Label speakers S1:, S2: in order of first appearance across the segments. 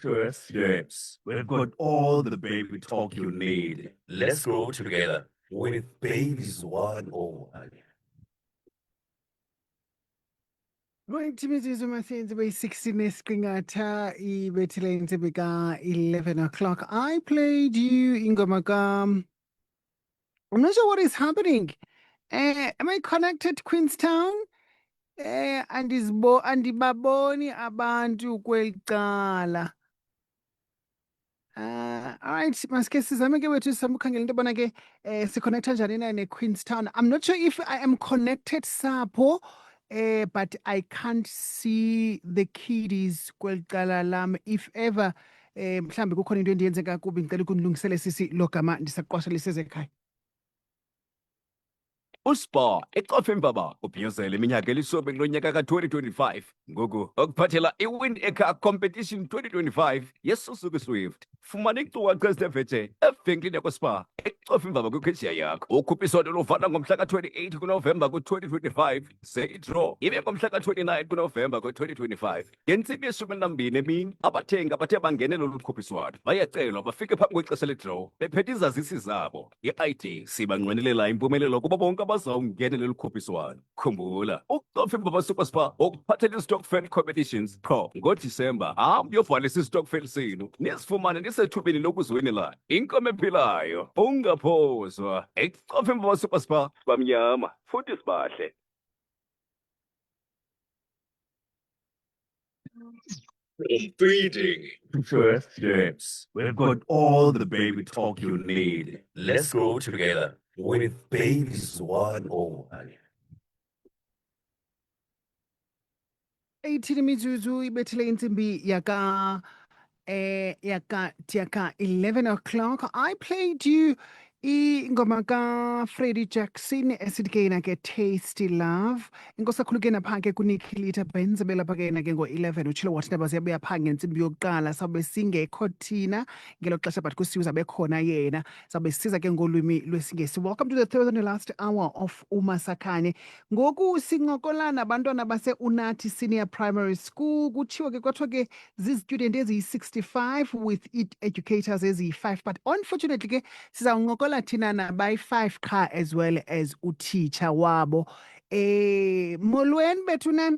S1: First steps. We've got all the baby talk you need. Let's grow together with Babies 101.
S2: Right, imizuzu masenzi beyi-16 esiqingatha ibethile intsimbi ka-11 o'clock. I played you ingoma I'm not sure what is happening. Am I connected Queenstown? Andibaboni abantu kweli cala. Alright, maske sizame ke wethu sizame ukhangela into yobana ke siconnecta njani na ne-Queenstown. I'm not sure if I am connected sapho, but I can't see the kiddies kweli cala lam. If ever mhlambi kukhona into endiyenze kakubi ngicela ukunilungisele sisi lo gama ndisaqwashelisa ezekhaya.
S3: USpa ecofe mbaba ubhiyozela iminyaka elishumi kulo nyaka ka-2025 ngoku okuphathela iWin Car Competition 2025 yeSuzuki Swift. Fumana iinkcukacha ezithe evenkileni yakwaSpa ecofe mbaba kwikhejiya yakho. Ukhuphiswano luvala ngomhla ka-28 kuNovemba ku-2025 ze idraw ibe ngomhla ka-29 kuNovemba ku-2025 ngentsimbi ye-12 emini. Abathengi abathe bangenela olu khuphiswano bayacelwa bafike phambi kwexesha ledraw bephethe izazisi zabo, i-ID. Sibanqwenelela impumelelo kubo bonke abazawungenela olu khuphiswano. Khumbula, ukucofa imbaba SuperSpa okuphathela i-Stokvel Competitions qho ngoDisemba. Hamba uyobhalisa i-stokvel senu nisifumane nisethubeni lokuziwenela inkomo ephilayo. Ungaphoswa, ekucofa imbaba SuperSpa bamnyama futhi sibahle.
S1: Feeding. First steps. We've got all the baby talk you need. Let's grow together with Babies 101.
S2: 18 imizuzu ibethile intsimbi yaka 11 o'clock. I played you ingoma ka-Freddie Jackson esithi ke yena ke Tasty Love. Inkosi kakhulu ke napha ke kuNikhilita Benz belapha ke yena ke ngo-11 utshilo wathi ndaba ziyabuya phaa ngentsimbi yokuqala sawube singekho thina ngelo xesha but kusiwe zabe khona yena sawube sisiza ke ngolwimi lwesingesi. Welcome to the third and the last hour of uMasakane. Ngoku sincokola nabantwana base-Unathi Senior Primary School. Kutshiwo ke kwathiwa ke zizitudent eziyi-65 with it educators eziyi-5 but unfortunately ke sizawuncokola thina nabayi-5 qha as well as utitsha wabo. Molweni bethu nani?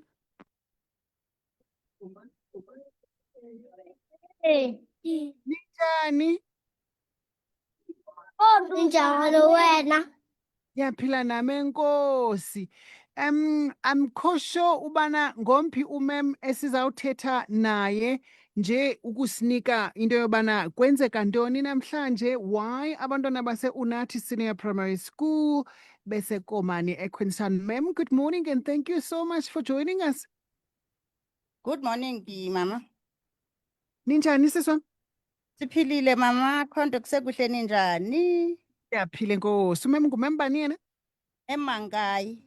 S2: Ninjani?
S4: Ninjani wena?
S2: Yaphila nami enkosi. I'm sure ubana ngomphi umem esizawuthetha naye nje ukusinika into yobana kwenzeka ntoni namhlanje, why abantwana base-Unathi Senior Primary School besekomani eQueenstown. Ma'am, good morning and thank you so much for joining us.
S4: Good morning, mama.
S2: Ninjani siswam?
S4: Siphilile mama, khonto kusekuhle ninjani?
S2: Yaphila enkosi. Umem ngumem bani yena?
S4: Emangayi.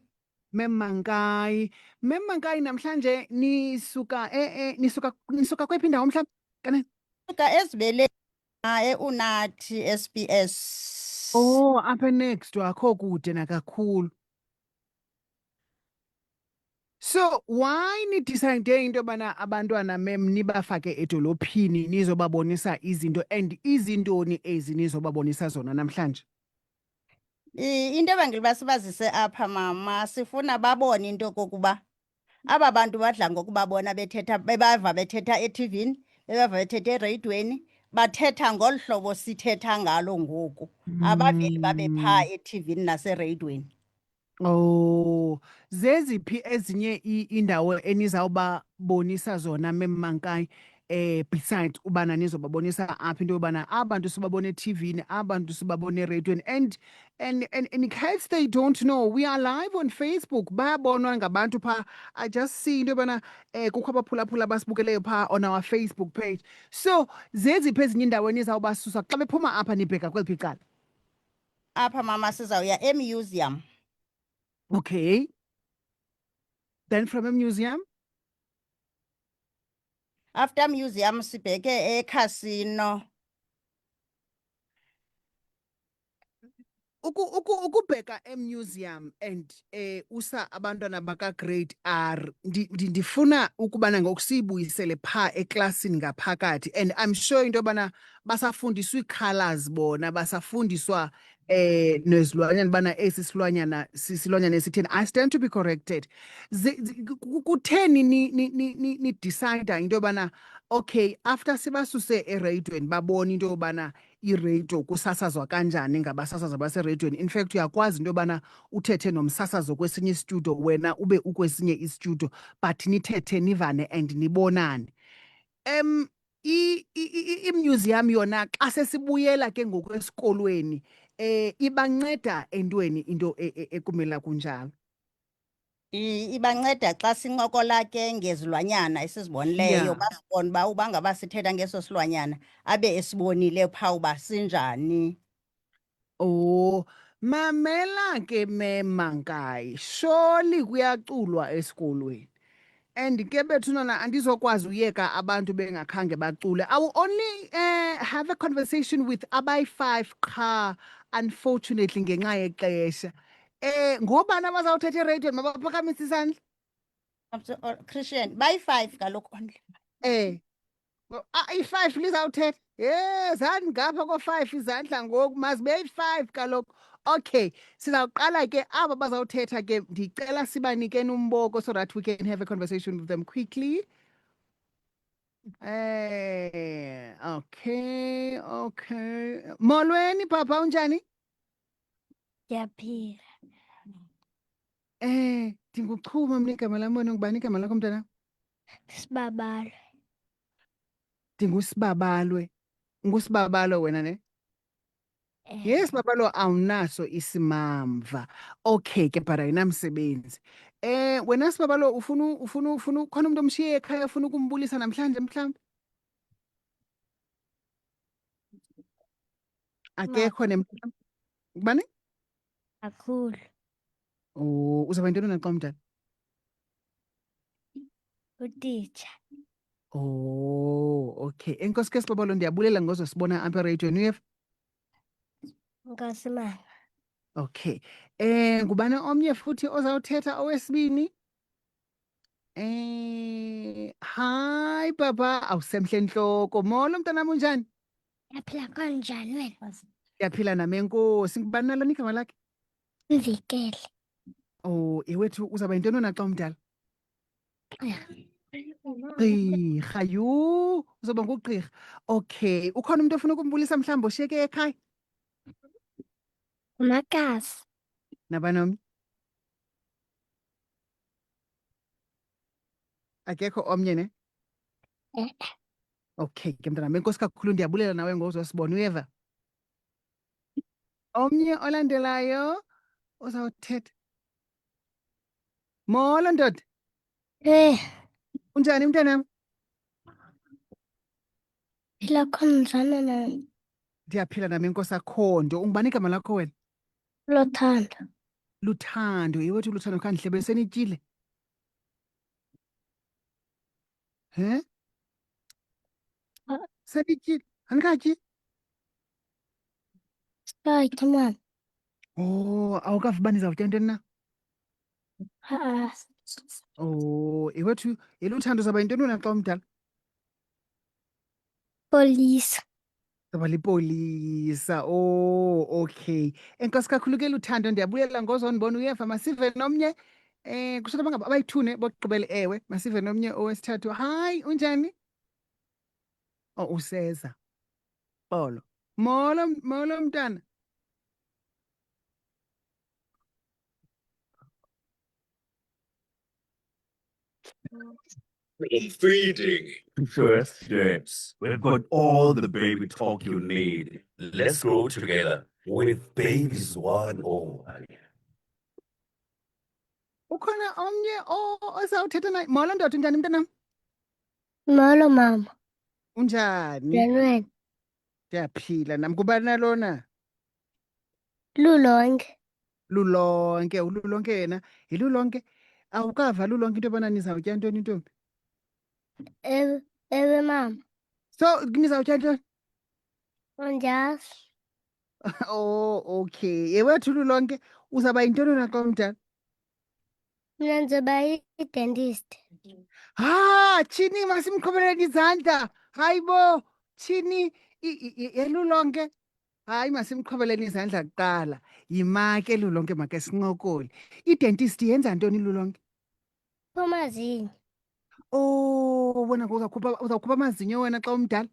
S2: Memankai. Memankai namhlanje nisuka nisuka kwephi indawo mhlawumbi? Kanene?
S4: Suka esibele eUnathi SPS.
S2: Oh, apha next wakho kude nakakhulu. So why nidicide into yobana abantwana mem nibafake edolophini nizobabonisa izinto and izintoni ezi nizobabonisa zona namhlanje?
S4: Into ebangela sibazise apha mama sifuna babone into kokuba aba bantu badla ngokubabona bethetha bebava bethetha eTVini bebava bethetha ereyidweni bathetha ngolu hlobo sithetha ngalo ngoku abaveli babe phaa eTVini nasereyidweni.
S2: Oh, zeziphi ezinye indawo enizawubabonisa zona Memankai besides ubana nizobabonisa apha into yobana abantu sibabone eTVini, abantu sibabone ereyidweni and in case they don't know, we are live on Facebook. Bayabonwa ngabantu phaa. I just see into yobana kukho abaphulaphula basibukeleyo phaa on our Facebook page. So zeziphi ezinye indawo enizawubasusa xa bephuma apha nibheka kweliphi icala?
S4: Apha mama sizawuya emuseum.
S2: Okay. Then from a museum?
S4: After museum sibheke eCasino.
S2: ukubheka emuseum and usa abantwana baka grade R ndifuna ukubana ngokusibuyisele pha eklasini ngaphakathi, and I'm sure into yobana basafundiswa ii-colors bona, basafundiswa nezilwanyana bana esi silwanyana esitheni. I stand to be corrected. Kutheni ni decide into yobana okay, after sibasuse ereyidweni babona into yobana iradio kusasazwa kanjani ngabasasazi abasereyidweni. In fact uyakwazi into yobana uthethe nomsasazo kwesinye istudio wena ube ukwesinye istudio but nithethe nivane and nibonane. Imuseum yona xa sesibuyela ke ngokwesikolweni ibanceda entweni into ekumela kunjalo.
S4: Ibanceda xa sincokola ke ngezilwanyana esizibonileyo,
S2: Yeah.
S4: bazibone uba ngaba sithetha ngeso silwanyana abe esibonile phaa uba sinjani.
S2: Oh, mamela ke memankayi, surely kuyaculwa esikolweni. And ke bethunana andizokwazi uyeka abantu bengakhange bacule. I will only have a conversation with abayi-5 qha, unfortunately ngenxa yexesha. Ngobani abazawuthetha ereyidweni mabaphakamise isandla?
S4: Christian, bayi-5 kaloku only.
S2: I-5 lizawuthetha. Zani ngapha ko-5 izandla ngoku, mazibe yi-5 kaloku. Okay, sizawuqala ke aba bazawuthetha ke ndicela sibanikeni umboko so that we can have a conversation with them quickly. Okay. Molweni papa, unjani?
S5: Ndiyaphila.
S2: Ndinguchuma mna igama lam, wena ngubani igama lakho mntana?
S5: Sibabalo.
S2: NdinguSibabalwe. NguSibabalo wena ne? Yes, Babalo, awunaso isimamva. Okay ke but ayinamsebenzi. Wena Sibabalo ufuna khona umuntu omshiye ekhaya ufuna ukumbulisa namhlanje mhlawumbe? Akekho nemhlawumbe. Ngubani?
S5: Kakhulu.
S2: Oh, uzawuba yintoni naxa umdala?
S5: Utitsha.
S2: Oh, okay. Enkosi ke Sibabalo, ndiyabulela ngozosibona apha ereyidweni uyeva?
S5: Nkosi mama.
S2: Okay. Ngubani omnye futhi ozawuthetha owesibini? Hi baba, awusemhle ntloko. Molo mntanam, unjani?
S5: Ndiyaphila kanjani wena?
S2: Ndiyaphila nami enkosi. Ngubani nalona igama lakhe?
S5: Mvikele.
S2: Oh, ewethu uzawuba yintoni naxa umdala? Gqirha, yhu, uzoba ngugqirha. Okay, ukhona umuntu ofuna ukumbulisa mhlawumbi oshiyeke ekhaya?
S5: Umakazi.
S2: Nabani omnye? Akekho omnye ne? Okay ke mntanam, enkosi kakhulu, ndiyabulela nawe ngozosibona uyeva? Omnye olandelayo ozawuthetha. Molo ndoda, unjani mntanam?
S5: Phila khonjani na?
S2: Ndiyaphila nami enkosi akhondo. Ungubani igama lakho wena?
S5: Lothando.
S2: Luthando, yewethu Luthando, khandihlebe senityile. Senityile, anikatyi?
S5: Sithathe mama.
S2: Oh, awukavi uba nizawutya ntoni na? Oh, yewethu yeLuthando, uzawuba yintoni wena xa umdala?
S5: Polisa.
S2: Uzawuba lipolisa. Oh, okay. Enkosi kakhulu ke Luthando, ndiyabulela ngozondibona uyeva. Masive nomnye kusho ngaba abayi-2 bokugqibela, ewe. Masive nomnye owesithathu. Hayi, unjani? Oh, useza. Xolo. Molo mntana.
S1: Feeding. First steps. We've got all the baby talk you need. Let's grow together with babies 101.
S2: Ukhona omnye ozawuthetha naye? Molo ndoda, unjani mntanam?
S5: Molo mama.
S2: Unjani?
S5: Njani wena?
S2: Ndiyaphila nam. Ngubani nalona?
S5: Lulonke.
S2: Lulonke, ululonke yena. Yilulonke. Awukava Lulonke into yobana nizawutya ntoni ntombi?
S5: Ewe mama.
S2: So nizawutya ntoni?
S5: Andiyazi.
S2: Oh, okay. Yewethu Lulonke uzawuba yintoni na xa umdala?
S5: Mina ndizoba yi-dentist.
S2: Tshini masimqhubeleni izandla. Hayi bo, Tshini Lulonke. Hayi masimqhubeleni izandla kuqala. Yima ke Lulonke make sincokole. I-dentist yenza ntoni Lulonke?
S5: Amazinyo.
S2: Oh, bona uzawukhupha amazinyo wena xa umdala?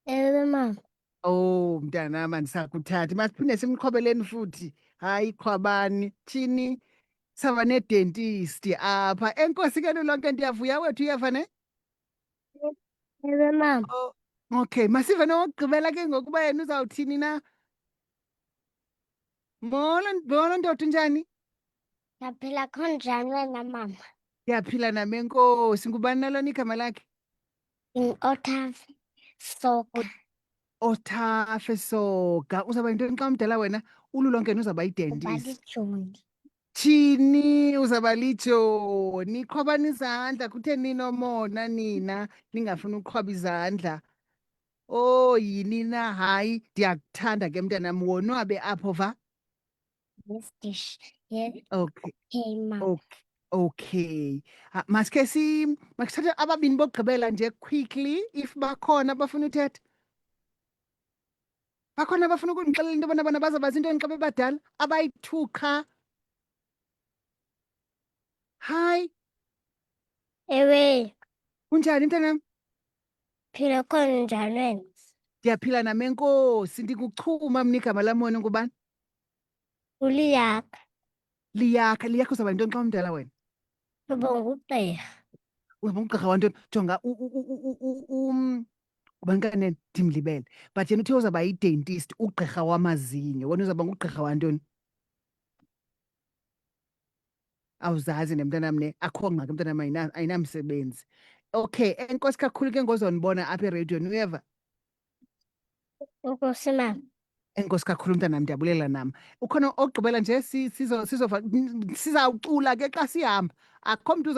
S5: Ewe, mama.
S2: Oh, mntanam andisakuthathi. Masiphinde simqhobeleni futhi. Hayi qhwabani. Tshini saba nedentisti apha. Enkosi ke Lulonke, ndiyavuya wethu, uyeva ne?
S5: Ewe, mama.
S2: Oh, okay, masive nowokugqibela ke ngokuba yena uzawuthini na? Molo ndoda, unjani?
S5: Ndaphila khonjani wena, mama?
S2: Ndiyaphila nam enkosi. Ngubani nalona igama lakhe?
S5: Othafe soka.
S2: Othafe Soga. Uzawuba yintoni xa umdala wena? Ululonke yena uzawuba yidentist.
S5: Ubalitshoni.
S2: Tshini uzawuba lijoni? Qhwabani izandla. Kutheni ninomona nina ningafuni uqhwaba izandla? Oh, yini na? Hayi, ndiyakuthanda ke mntanam, wonwabe apho va.
S5: Yes, dish. Yes.
S2: Okay.
S5: Okay, mama.
S2: Okay. Okay. Masithathe ababini bokugqibela nje quickly if bakhona abafuna uthetha. Bakhona abafuna ukundixelela into yobana bona bazawuba zintoni xa bebadala? Abayi-2 qha. Hayi,
S5: Ewe,
S2: unjani mntanam?
S5: phila khonjani wena?
S2: Ndiyaphila nam enkosi. Ndinguchuma mna, igama lam wena ngubani?
S5: Uliyakha.
S2: Liyakha. Liyakha uzawuba yintoni xa umdala wena?
S5: Uba ngugqirha.
S2: Uzawuba ngugqirha wantoni? Jonga ubani kanene ndimlibele, but yena uthe uzawuba yidentist, ugqirha wamazinyo. Wena uzawuba ngugqirha wantoni? Awuzazi ne mntanam ne, akho ngxaki mntanam, ayinamsebenzi. Okay, enkosi kakhulu ke ngozondibona apha ereyidweni, uyeva?
S5: Enkosi, mama.
S2: Enkosi kakhulu mntanam, ndiyabulela nam. Ukhona okugqibela nje sizawucula ke xa sihamba. Akho mntu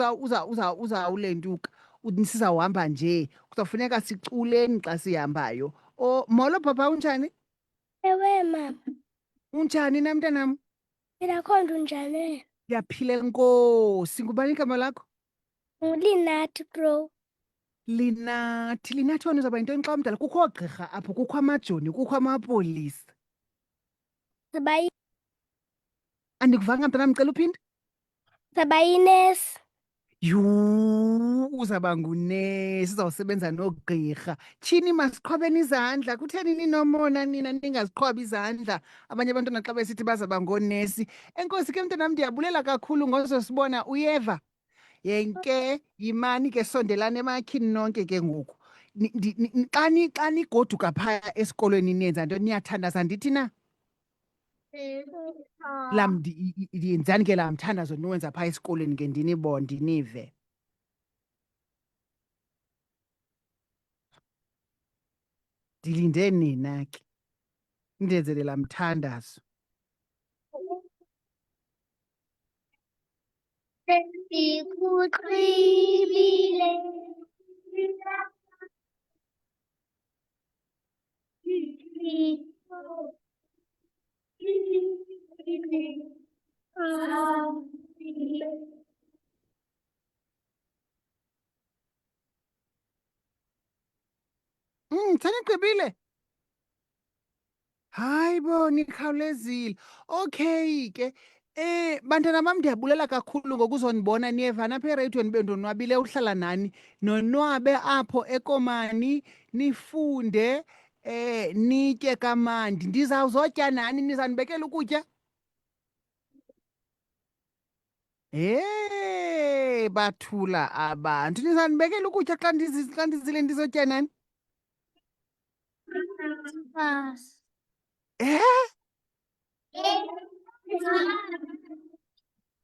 S2: uzawulentuka. Sizawuhamba nje. Kuzawufuneka siculeni xa sihambayo. Oh, molo papa, unjani?
S5: Ewe, mama.
S2: Unjani na mntanam?
S5: Phila khonja unjani wena?
S2: Ndiyaphila enkosi. Ngubani igama lakho?
S5: Ulinathi bro.
S2: Linathi. Linathi wena uzawuba yintoni xa umdala? Kukho oogqirha apho, kukho amajoni, kukho amapolisa.
S5: Siba
S2: Andikuvanga mntanam, ndicela uphinde.
S5: yinesi.
S2: Yhu, uzawuba ngunesi, uzawusebenza noogqirha. Tshini masiqhwabeni izandla. Kutheni ninomona nina ningaziqhwabi izandla? Abanye abantwana xa besithi bazawuba ngoonesi. Enkosi ke mntanam, ndiyabulela kakhulu ngozosibona, uyeva? Yenke, yimani ke, sondelani emakhini nonke ke ngoku. Xa nigoduka phaya esikolweni niyenza nto, niyathandaza ndithi na? Yenzani ke laa mthandazo niwenza phaa esikolweni ke ndinibone, ndinive. Ndilinde nina ke ndenzele laa mthandazo.
S5: Sekuchwibile.
S2: Sanigqibile? Hayi bo, nikhawulezile. Okay ke. Bantwana bam, ndiyabulela kakhulu ngokuzondibona, niyevana apha ereyidweni, bendonwabile uhlala nani. Nonwabe apho ekomani, nifunde, nitye kamandi. Ndizawuzotya nani, nizandibekela ukutya? Bathula abantu. Nizandibekela ukutya xa ndizile ndizotya nani?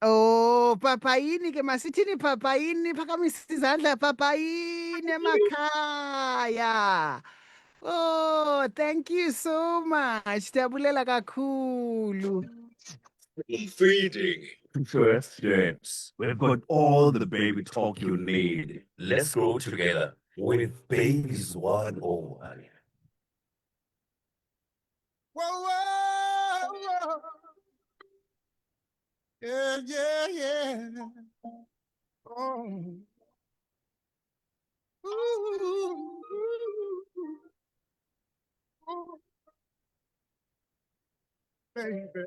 S2: Oh, papayini ke, masithini papayini, phakamisa izandla, papayini emakhaya. Oh, thank you so much. Ndiyabulela kakhulu.
S1: Feeding. First dance. We've got all the baby talk you need. Let's grow together with Babies 101.
S2: Whoa, whoa, whoa. Yeah, yeah, yeah. Oh. Ooh, ooh, ooh, baby.